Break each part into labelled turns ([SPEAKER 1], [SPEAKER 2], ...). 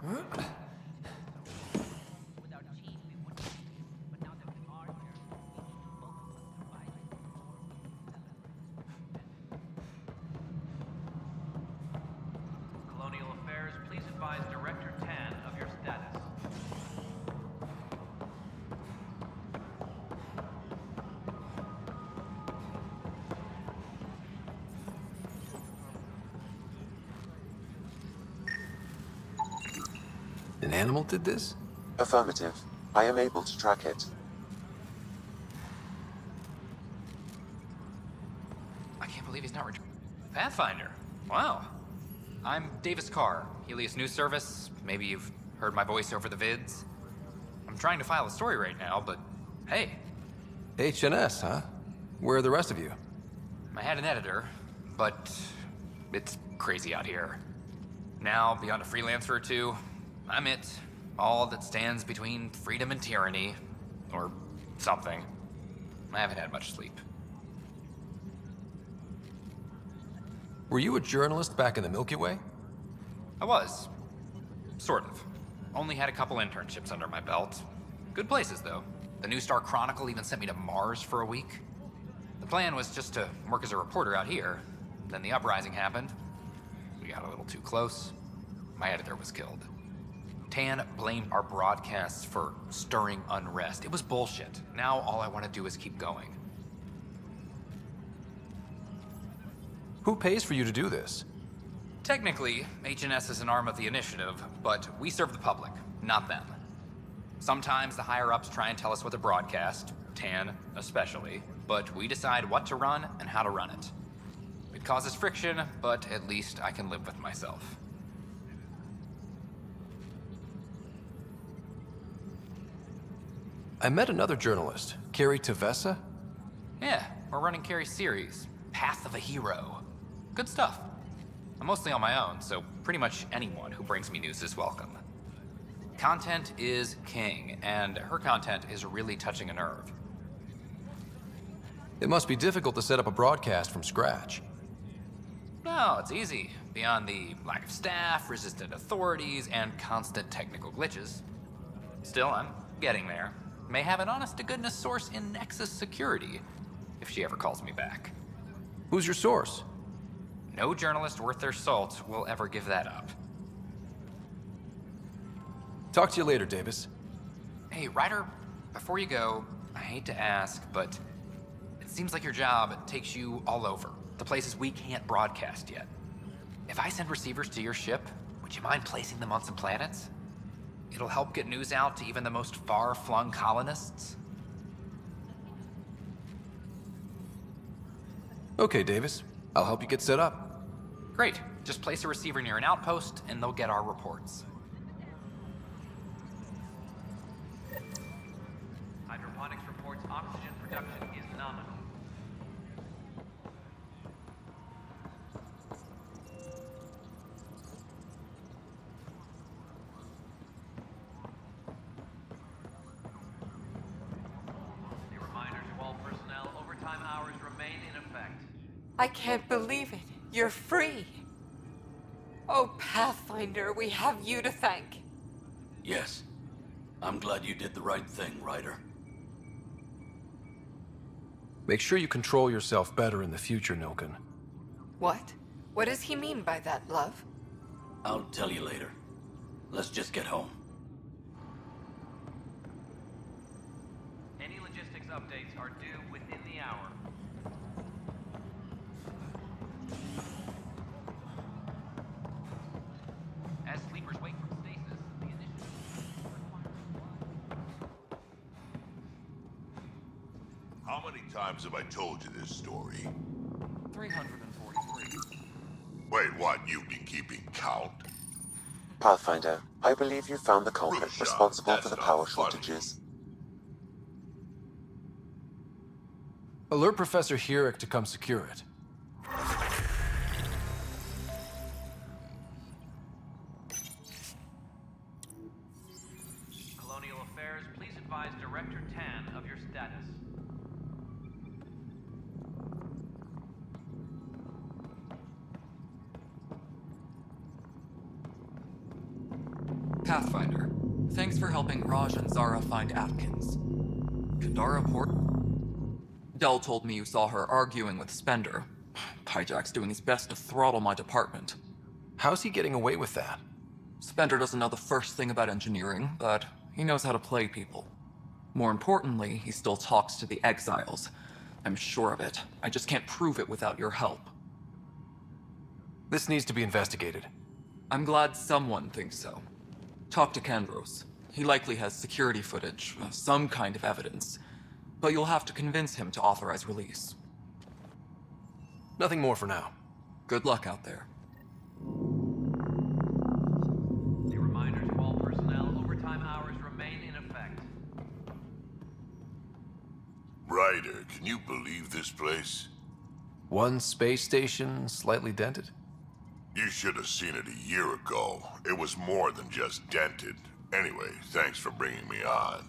[SPEAKER 1] Colonial Affairs, please advise Director Tan of your status.
[SPEAKER 2] An animal did this?
[SPEAKER 3] Affirmative. I am able to track it.
[SPEAKER 4] I can't believe he's not returning. Pathfinder. Wow. I'm Davis Carr, Helios News Service. Maybe you've heard my voice over the vids. I'm trying to file a story right now, but hey.
[SPEAKER 2] HNS, huh? Where are the rest of you?
[SPEAKER 4] I had an editor, but it's crazy out here. Now, beyond a freelancer or two, I'm it. All that stands between freedom and tyranny. Or something. I haven't had much sleep.
[SPEAKER 2] Were you a journalist back in the Milky Way?
[SPEAKER 4] I was. Sort of. Only had a couple internships under my belt. Good places, though. The New Star Chronicle even sent me to Mars for a week. The plan was just to work as a reporter out here. Then the uprising happened. We got a little too close. My editor was killed. Tan blamed our broadcasts for stirring unrest. It was bullshit. Now all I want to do is keep going.
[SPEAKER 2] Who pays for you to do this?
[SPEAKER 4] Technically, HNS is an arm of the initiative, but we serve the public, not them. Sometimes the higher-ups try and tell us what to broadcast, Tan especially, but we decide what to run and how to run it. It causes friction, but at least I can live with myself.
[SPEAKER 2] I met another journalist, Carrie Tavessa.
[SPEAKER 4] Yeah, we're running Carrie's series, Path of a Hero. Good stuff. I'm mostly on my own, so pretty much anyone who brings me news is welcome. Content is king, and her content is really touching a nerve.
[SPEAKER 2] It must be difficult to set up a broadcast from scratch.
[SPEAKER 4] No, it's easy. Beyond the lack of staff, resistant authorities, and constant technical glitches. Still, I'm getting there. May have an honest-to-goodness source in Nexus Security, if she ever calls me back.
[SPEAKER 2] Who's your source?
[SPEAKER 4] No journalist worth their salt will ever give that up.
[SPEAKER 2] Talk to you later, Davis.
[SPEAKER 4] Hey, Ryder, before you go, I hate to ask, but it seems like your job takes you all over, the places we can't broadcast yet. If I send receivers to your ship, would you mind placing them on some planets? It'll help get news out to even the most far-flung colonists.
[SPEAKER 2] Okay, Davis. I'll help you get set up.
[SPEAKER 4] Great. Just place a receiver near an outpost, and they'll get our reports.
[SPEAKER 1] Hydroponics reports oxygen production is nominal. A reminder to all personnel, overtime hours remain in effect.
[SPEAKER 5] I can't believe it. You're free. Oh, Pathfinder, we have you to thank.
[SPEAKER 6] Yes. I'm glad you did the right thing, Ryder.
[SPEAKER 2] Make sure you control yourself better in the future, Nilken.
[SPEAKER 5] What? What does he mean by that, love?
[SPEAKER 6] I'll tell you later. Let's just get home.
[SPEAKER 1] Any logistics updates are due within the hour. As sleepers wake from stasis, the initiative...
[SPEAKER 7] How many times have I told you this story?
[SPEAKER 4] 343.
[SPEAKER 7] Wait, what? You've been keeping count?
[SPEAKER 3] Pathfinder, I believe you found the culprit
[SPEAKER 7] Russia,
[SPEAKER 3] responsible for
[SPEAKER 7] that's
[SPEAKER 3] the
[SPEAKER 7] not
[SPEAKER 3] power
[SPEAKER 7] funny.
[SPEAKER 3] shortages.
[SPEAKER 2] Alert Professor Herrick to come secure it.
[SPEAKER 1] Colonial Affairs, please advise Director Tan of your status.
[SPEAKER 8] Pathfinder, thanks for helping Raj and Zara find Atkins. Kandara Port? Dell told me you saw her arguing with Spender. Pyjack's doing his best to throttle my department.
[SPEAKER 2] How's he getting away with that?
[SPEAKER 8] Spender doesn't know the first thing about engineering, but he knows how to play people. More importantly, he still talks to the exiles. I'm sure of it. I just can't prove it without your help.
[SPEAKER 2] This needs to be investigated.
[SPEAKER 8] I'm glad someone thinks so. Talk to Kandros. He likely has security footage, some kind of evidence. But you'll have to convince him to authorize release.
[SPEAKER 2] Nothing more for now.
[SPEAKER 8] Good luck out there.
[SPEAKER 1] The reminder to all personnel, overtime hours remain in effect.
[SPEAKER 7] Ryder, can you believe this place?
[SPEAKER 2] One space station, slightly dented?
[SPEAKER 7] You should have seen it a year ago. It was more than just dented. Anyway, thanks for bringing me on.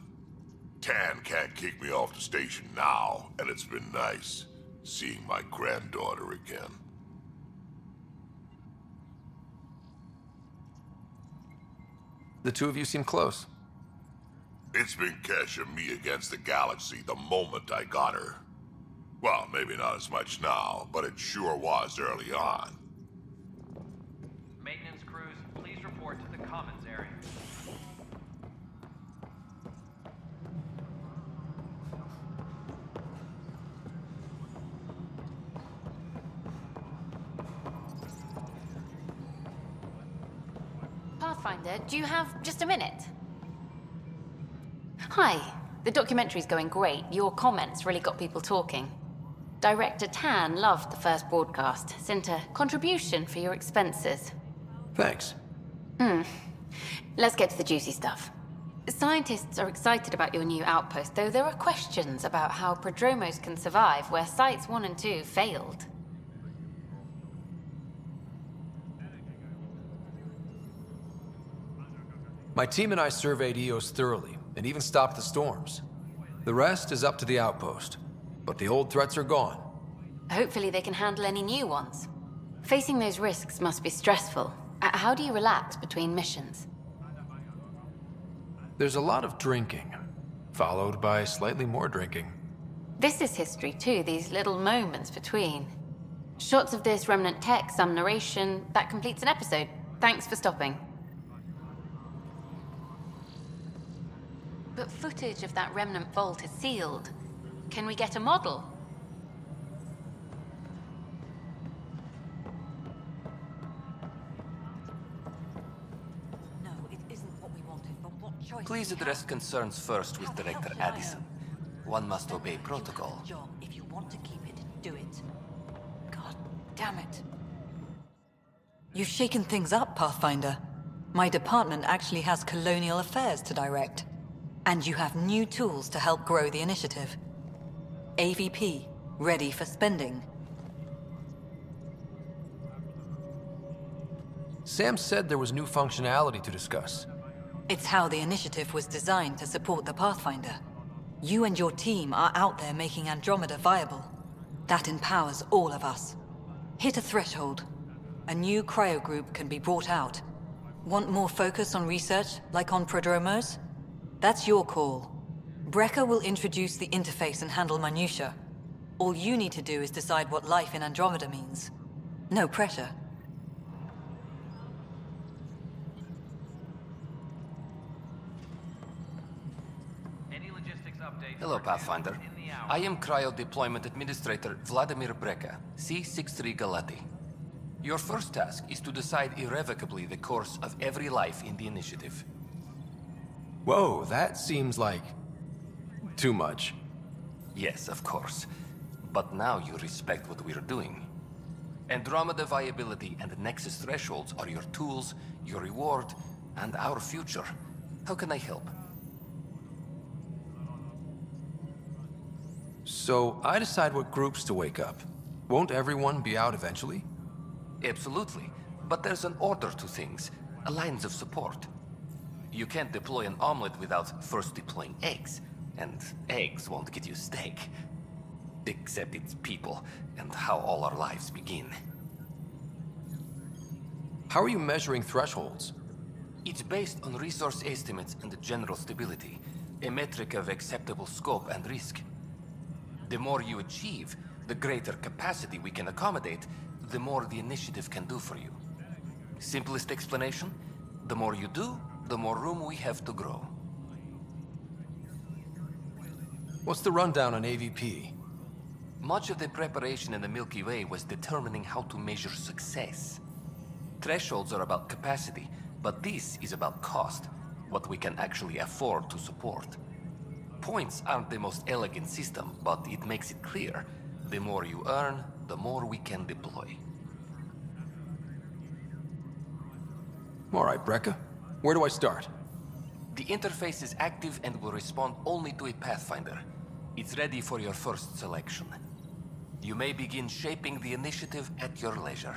[SPEAKER 7] Tan can't kick me off the station now, and it's been nice seeing my granddaughter again.
[SPEAKER 2] The two of you seem close.
[SPEAKER 7] It's been Kesh and me against the galaxy the moment I got her. Well, maybe not as much now, but it sure was early on.
[SPEAKER 1] Maintenance crews, please report to the commons area.
[SPEAKER 9] Pathfinder, do you have just a minute? Hi. The documentary's going great. Your comments really got people talking. Director Tan loved the first broadcast. Sent a contribution for your expenses.
[SPEAKER 2] Thanks.
[SPEAKER 9] Let's get to the juicy stuff. Scientists are excited about your new outpost, though there are questions about how prodromos can survive where Sites 1 and 2 failed.
[SPEAKER 2] My team and I surveyed Eos thoroughly, and even stopped the storms. The rest is up to the outpost, but the old threats are gone.
[SPEAKER 9] Hopefully they can handle any new ones. Facing those risks must be stressful. How do you relax between missions?
[SPEAKER 2] There's a lot of drinking, followed by slightly more drinking.
[SPEAKER 9] This is history too, these little moments between. Shots of this remnant tech, some narration, that completes an episode. Thanks for stopping. But footage of that remnant vault is sealed. Can we get a model?
[SPEAKER 10] No, it isn't what we wanted, but what choice?
[SPEAKER 6] Please address concerns first with Director Addison. One must obey protocol.
[SPEAKER 10] Job. If you want to keep it, do it. God damn it. You've shaken things up, Pathfinder. My department actually has colonial affairs to direct. And you have new tools to help grow the initiative. AVP, ready for spending.
[SPEAKER 2] Sam said there was new functionality to discuss.
[SPEAKER 10] It's how the initiative was designed to support the Pathfinder. You and your team are out there making Andromeda viable. That empowers all of us. Hit a threshold. A new cryo group can be brought out. Want more focus on research, like on prodromos? That's your call. Brecker will introduce the interface and handle minutiae. All you need to do is decide what life in Andromeda means. No pressure.
[SPEAKER 1] Any logistics updates?
[SPEAKER 6] Hello,
[SPEAKER 1] for
[SPEAKER 6] Pathfinder.
[SPEAKER 1] in the hour?
[SPEAKER 6] I am Cryo Deployment Administrator Vladimir Breca, C-63 Galati. Your first task is to decide irrevocably the course of every life in the initiative.
[SPEAKER 2] Whoa, that seems like too much.
[SPEAKER 6] Yes, of course. But now you respect what we're doing. Andromeda viability and Nexus thresholds are your tools, your reward, and our future. How can I help?
[SPEAKER 2] So I decide what groups to wake up. Won't everyone be out eventually?
[SPEAKER 6] Absolutely. But there's an order to things, lines of support. You can't deploy an omelet without first deploying eggs, and eggs won't get you steak. Except it's people, and how all our lives begin.
[SPEAKER 2] How are you measuring thresholds?
[SPEAKER 6] Each It's based on resource estimates and general stability, a metric of acceptable scope and risk. The more you achieve, the greater capacity we can accommodate, the more the initiative can do for you. Simplest explanation, the more you do, the more room we have to grow.
[SPEAKER 2] What's the rundown on AVP?
[SPEAKER 6] Much of the preparation in the Milky Way was determining how to measure success. Thresholds are about capacity, but this is about cost, what we can actually afford to support. Points aren't the most elegant system, but it makes it clear. The more you earn, the more we can deploy.
[SPEAKER 2] All right, Brekka. Where do I start?
[SPEAKER 6] The interface is active and will respond only to a Pathfinder. It's ready for your first selection. You may begin shaping the initiative at your leisure.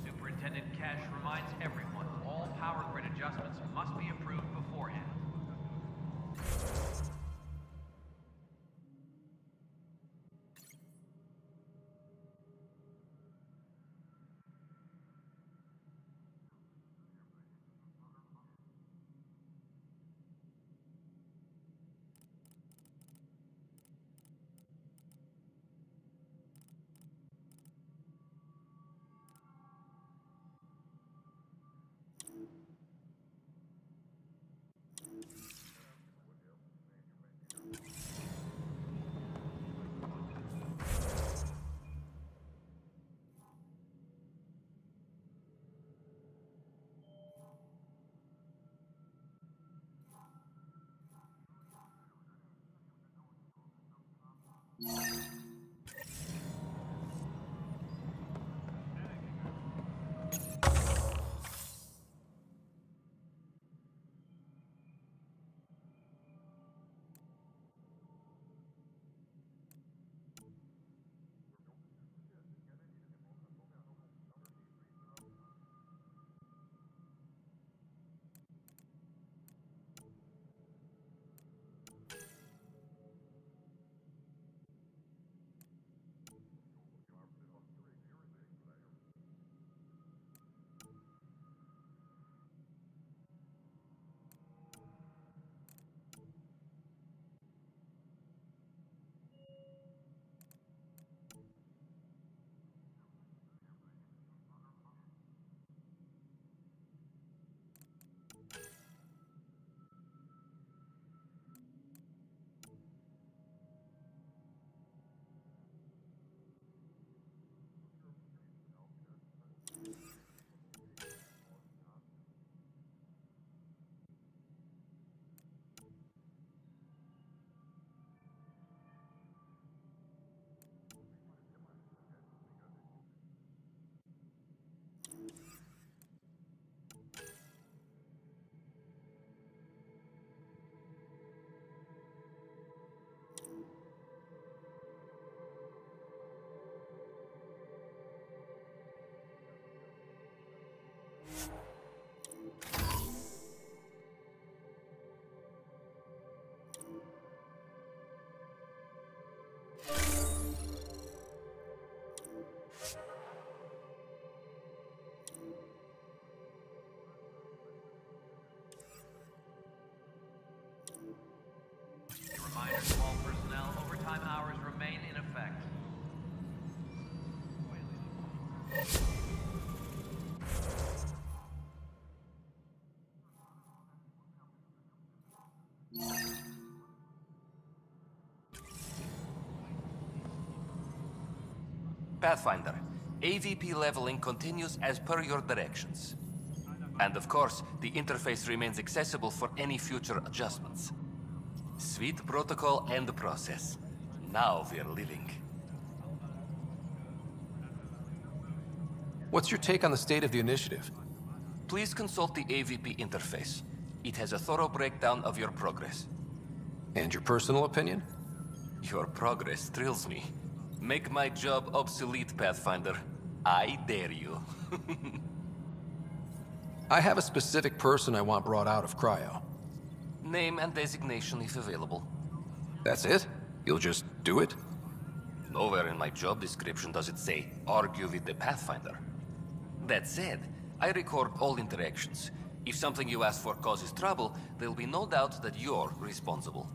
[SPEAKER 1] Superintendent Cash reminds everyone all power grid adjustments must be approved beforehand. Reminder to all personnel, overtime hours remain in effect.
[SPEAKER 6] Pathfinder, AVP leveling continues as per your directions. And of course, the interface remains accessible for any future adjustments. Sweet protocol and process. Now we're living.
[SPEAKER 2] What's your take on the state of the initiative?
[SPEAKER 6] Please consult the AVP interface. It has a thorough breakdown of your progress.
[SPEAKER 2] And your personal opinion?
[SPEAKER 6] Your progress thrills me. Make my job obsolete, Pathfinder. I dare you.
[SPEAKER 2] I have a specific person I want brought out of cryo.
[SPEAKER 6] Name and designation if available.
[SPEAKER 2] That's it? You'll just do it?
[SPEAKER 6] Nowhere in my job description does it say, argue with the Pathfinder. That said, I record all interactions. If something you ask for causes trouble, there'll be no doubt that you're responsible.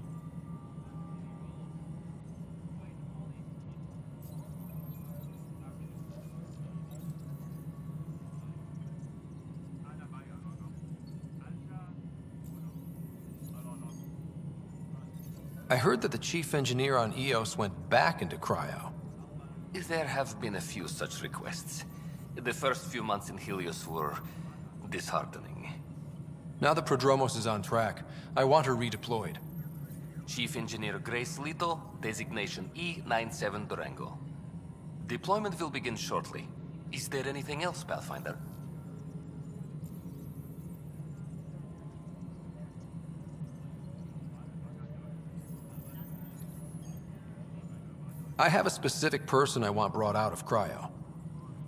[SPEAKER 2] I heard that the chief engineer on EOS went back into cryo.
[SPEAKER 6] There have been a few such requests. The first few months in Helios were disheartening.
[SPEAKER 2] Now that Prodromos is on track, I want her redeployed.
[SPEAKER 6] Chief Engineer Grace Lito, designation E97 Durango. Deployment will begin shortly. Is there anything else, Pathfinder?
[SPEAKER 2] I have a specific person I want brought out of cryo.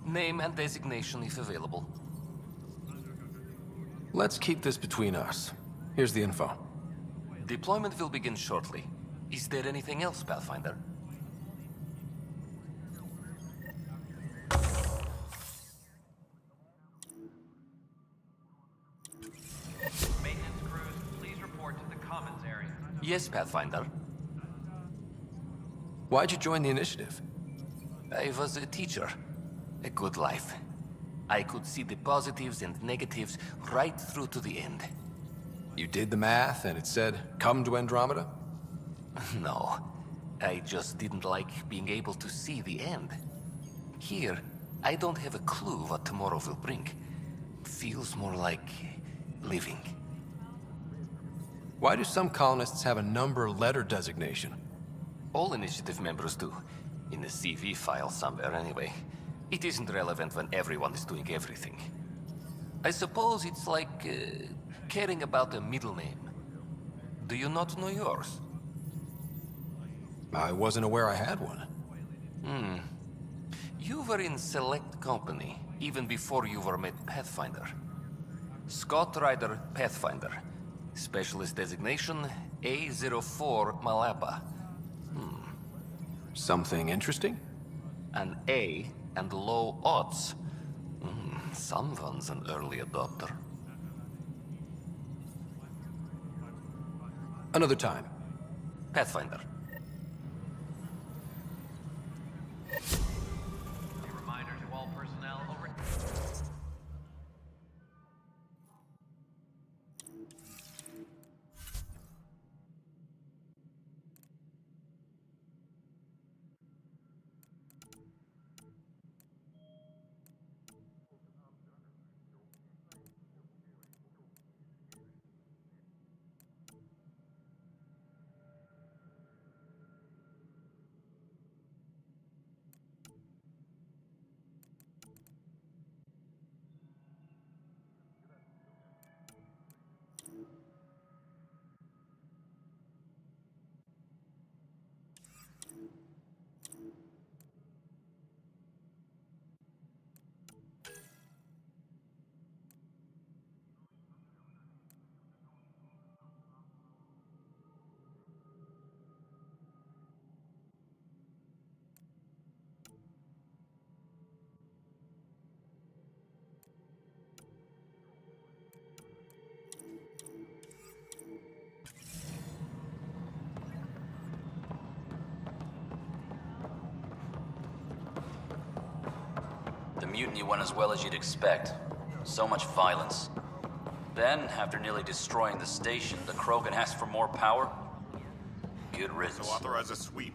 [SPEAKER 6] Name and designation if available.
[SPEAKER 2] Let's keep this between us. Here's the info.
[SPEAKER 6] Deployment will begin shortly. Is there anything else, Pathfinder?
[SPEAKER 1] Maintenance crews, please report to the commons area.
[SPEAKER 6] Yes, Pathfinder.
[SPEAKER 2] Why'd you join the initiative?
[SPEAKER 6] I was a teacher. A good life. I could see the positives and negatives right through to the end.
[SPEAKER 2] You did the math and it said, come to Andromeda?
[SPEAKER 6] No. I just didn't like being able to see the end. Here, I don't have a clue what tomorrow will bring. Feels more like living.
[SPEAKER 2] Why do some colonists have a number letter designation?
[SPEAKER 6] All initiative members do. In a CV file somewhere anyway. It isn't relevant when everyone is doing everything. I suppose it's like caring about a middle name. Do you not know yours?
[SPEAKER 2] I wasn't aware I had one.
[SPEAKER 6] You were in select company, even before you were made Pathfinder. Scott Ryder Pathfinder. Specialist designation, A04 Malapa.
[SPEAKER 2] Something interesting?
[SPEAKER 6] An A and low odds. Someone's an early adopter.
[SPEAKER 2] Another time.
[SPEAKER 6] Pathfinder.
[SPEAKER 1] A reminder to all personnel over...
[SPEAKER 11] The mutiny went as well as you'd expect. So much violence. Then, after nearly destroying the station, the Krogan asked for more power? Good riddance.
[SPEAKER 12] So authorize a sweep.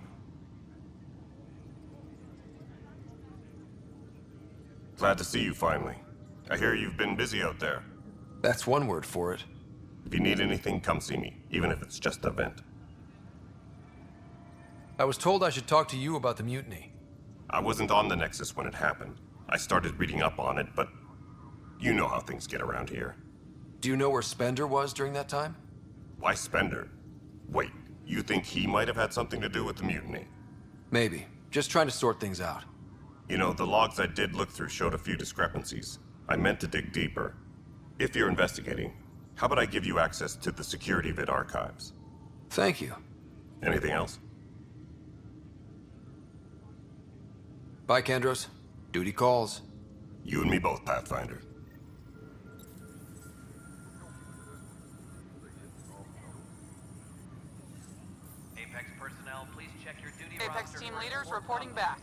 [SPEAKER 12] Glad to see you finally. I hear you've been busy out there.
[SPEAKER 2] That's one word for it.
[SPEAKER 12] If you need anything, come see me, even if it's just a vent.
[SPEAKER 2] I was told I should talk to you about the mutiny.
[SPEAKER 12] I wasn't on the Nexus when it happened. I started reading up on it, but you know how things get around here.
[SPEAKER 2] Do you know where Spender was during that time?
[SPEAKER 12] Why Spender? Wait, you think he might have had something to do with the mutiny?
[SPEAKER 2] Maybe. Just trying to sort things out.
[SPEAKER 12] You know, the logs I did look through showed a few discrepancies. I meant to dig deeper. If you're investigating, how about I give you access to the security vid archives?
[SPEAKER 2] Thank you.
[SPEAKER 12] Anything else?
[SPEAKER 2] Bye, Kandros. Duty calls.
[SPEAKER 12] You and me both, Pathfinder.
[SPEAKER 1] Apex personnel, please check your duty
[SPEAKER 13] Apex
[SPEAKER 1] roster
[SPEAKER 13] team
[SPEAKER 1] for
[SPEAKER 13] leaders
[SPEAKER 1] support
[SPEAKER 13] reporting
[SPEAKER 1] cover.
[SPEAKER 13] back.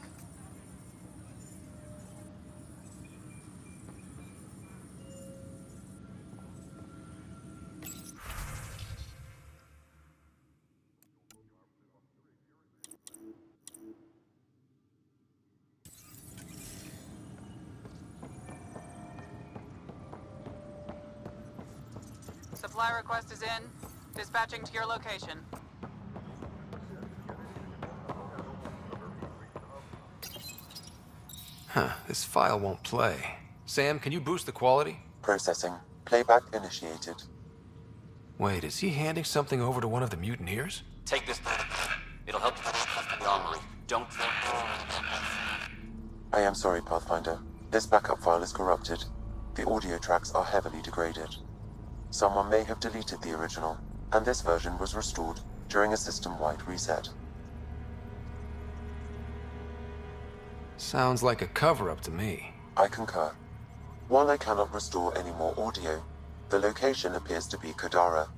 [SPEAKER 13] Supply request is in. Dispatching to your location.
[SPEAKER 2] Huh, this file won't play. Sam, can you boost the quality?
[SPEAKER 3] Processing. Playback initiated.
[SPEAKER 2] Wait, is he handing something over to one of the mutineers?
[SPEAKER 11] Take this. It'll help you the armory. Don't.
[SPEAKER 3] I am sorry, Pathfinder. This backup file is corrupted. The audio tracks are heavily degraded. Someone may have deleted the original, and this version was restored during a system-wide reset.
[SPEAKER 2] Sounds like a cover-up to me.
[SPEAKER 3] I concur. While I cannot restore any more audio, the location appears to be Kadara.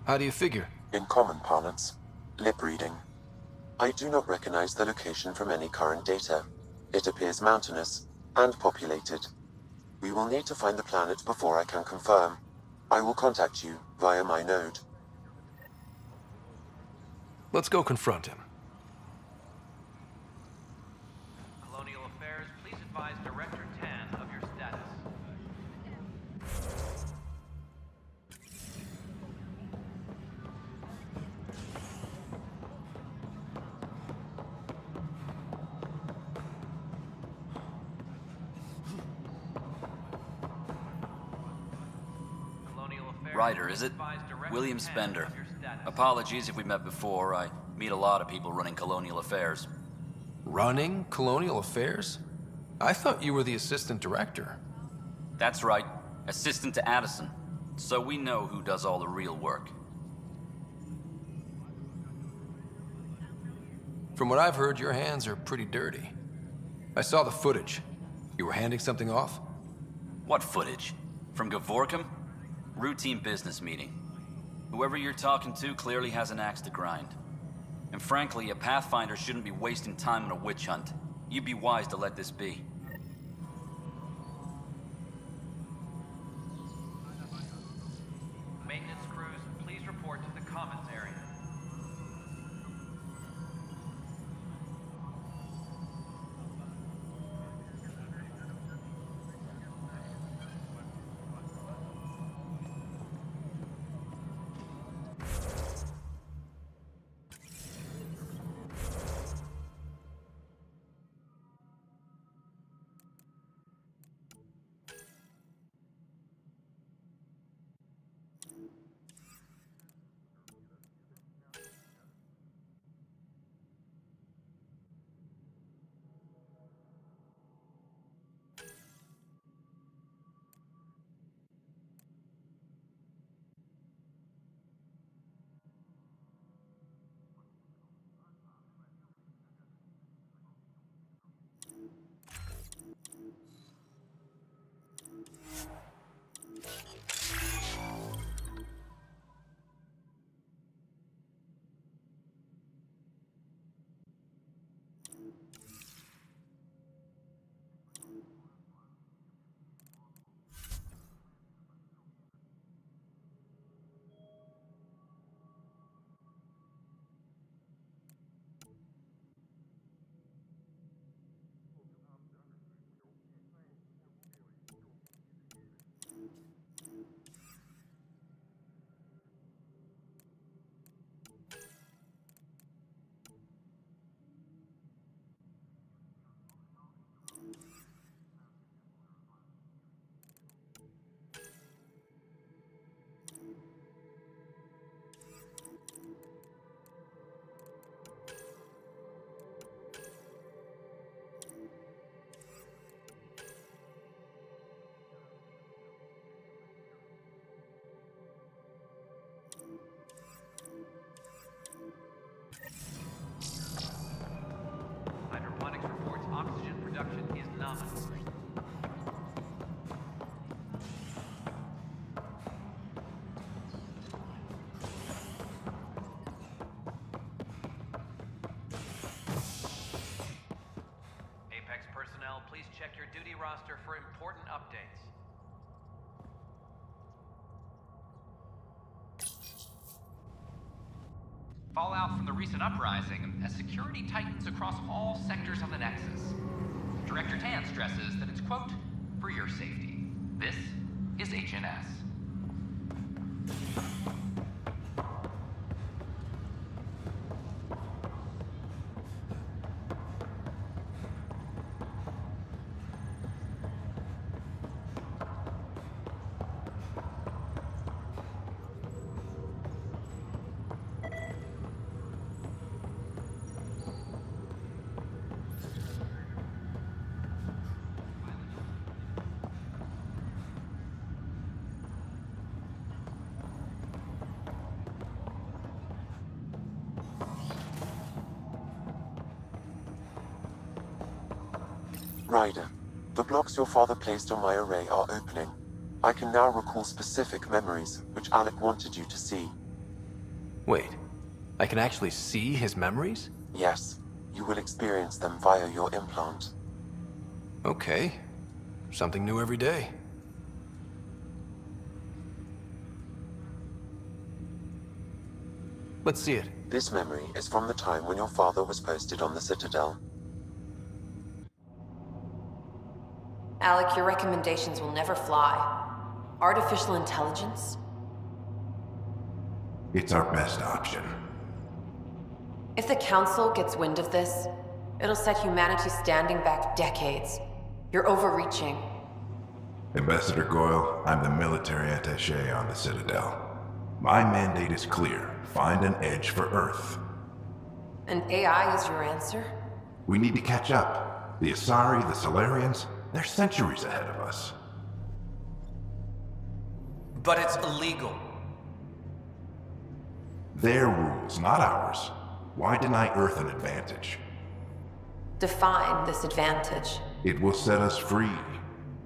[SPEAKER 2] How do you figure?
[SPEAKER 3] In common parlance, lip reading. I do not recognize the location from any current data. It appears mountainous and populated. We will need to find the planet before I can confirm. I will contact you via my node.
[SPEAKER 2] Let's go confront him.
[SPEAKER 1] Colonial Affairs, please advise Director Tan of your status.
[SPEAKER 11] Ryder, is it? William Spender. Apologies if we met before. I meet a lot of people running Colonial Affairs.
[SPEAKER 2] Running Colonial Affairs? I thought you were the assistant director.
[SPEAKER 11] That's right. Assistant to Addison. So we know who does all the real work.
[SPEAKER 2] From what I've heard, your hands are pretty dirty. I saw the footage. You were handing something off?
[SPEAKER 11] What footage? From Gavorkum? Routine business meeting. Whoever you're talking to clearly has an axe to grind. And frankly, a Pathfinder shouldn't be wasting time on a witch hunt. You'd be wise to let this be.
[SPEAKER 1] Maintenance crews, please report to the commons area. Hydroponics reports oxygen production is nominal.
[SPEAKER 4] Fallout from the recent uprising as security tightens across all sectors of the Nexus. Director Tan stresses that it's, quote, for your safety. This is HNS.
[SPEAKER 3] Ryder, the blocks your father placed on my array are opening. I can now recall specific memories, which Alec wanted you to see.
[SPEAKER 2] Wait, I can actually see his memories?
[SPEAKER 3] Yes, you will experience them via your implant.
[SPEAKER 2] Okay. Something new every day. Let's see it.
[SPEAKER 3] This memory is from the time when your father was posted on the Citadel.
[SPEAKER 14] Alec, your recommendations will never fly. Artificial intelligence?
[SPEAKER 15] It's our best option.
[SPEAKER 14] If the Council gets wind of this, it'll set humanity standing back decades. You're overreaching.
[SPEAKER 15] Ambassador Goyle, I'm the military attaché on the Citadel. My mandate is clear. Find an edge for Earth.
[SPEAKER 14] And AI is your answer?
[SPEAKER 15] We need to catch up. The Asari, the Solarians, they're centuries ahead of us.
[SPEAKER 16] But it's illegal.
[SPEAKER 15] Their rules, not ours. Why deny Earth an advantage?
[SPEAKER 14] Define this advantage.
[SPEAKER 15] It will set us free.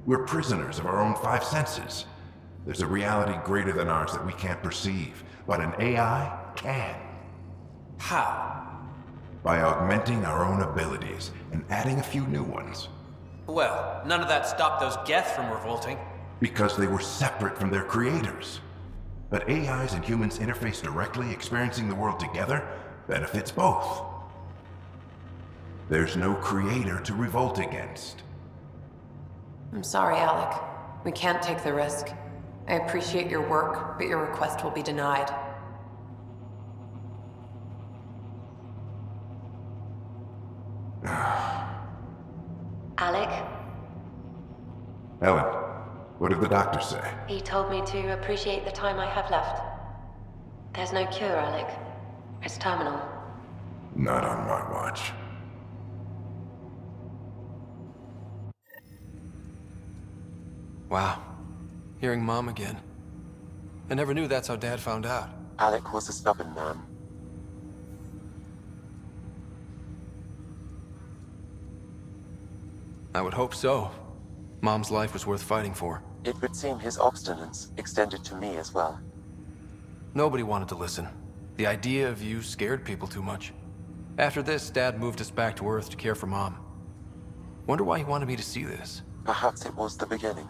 [SPEAKER 15] We're prisoners of our own five senses. There's a reality greater than ours that we can't perceive, but an AI can.
[SPEAKER 16] How?
[SPEAKER 15] By augmenting our own abilities and adding a few new ones.
[SPEAKER 16] Well, none of that stopped those Geth from revolting.
[SPEAKER 15] Because they were separate from their creators. But AIs and humans interface directly, experiencing the world together, benefits both. There's no creator to revolt against.
[SPEAKER 14] I'm sorry, Alec. We can't take the risk. I appreciate your work, but your request will be denied.
[SPEAKER 17] Alec?
[SPEAKER 15] Ellen, what did the doctor say?
[SPEAKER 17] He told me to appreciate the time I have left. There's no cure, Alec. It's terminal.
[SPEAKER 15] Not on my watch.
[SPEAKER 2] Wow. Hearing Mom again. I never knew that's how Dad found out.
[SPEAKER 3] Alec was a stubborn man.
[SPEAKER 2] I would hope so. Mom's life was worth fighting for.
[SPEAKER 3] It would seem his obstinance extended to me as well.
[SPEAKER 2] Nobody wanted to listen. The idea of you scared people too much. After this, Dad moved us back to Earth to care for Mom. Wonder why he wanted me to see this.
[SPEAKER 3] Perhaps it was the beginning.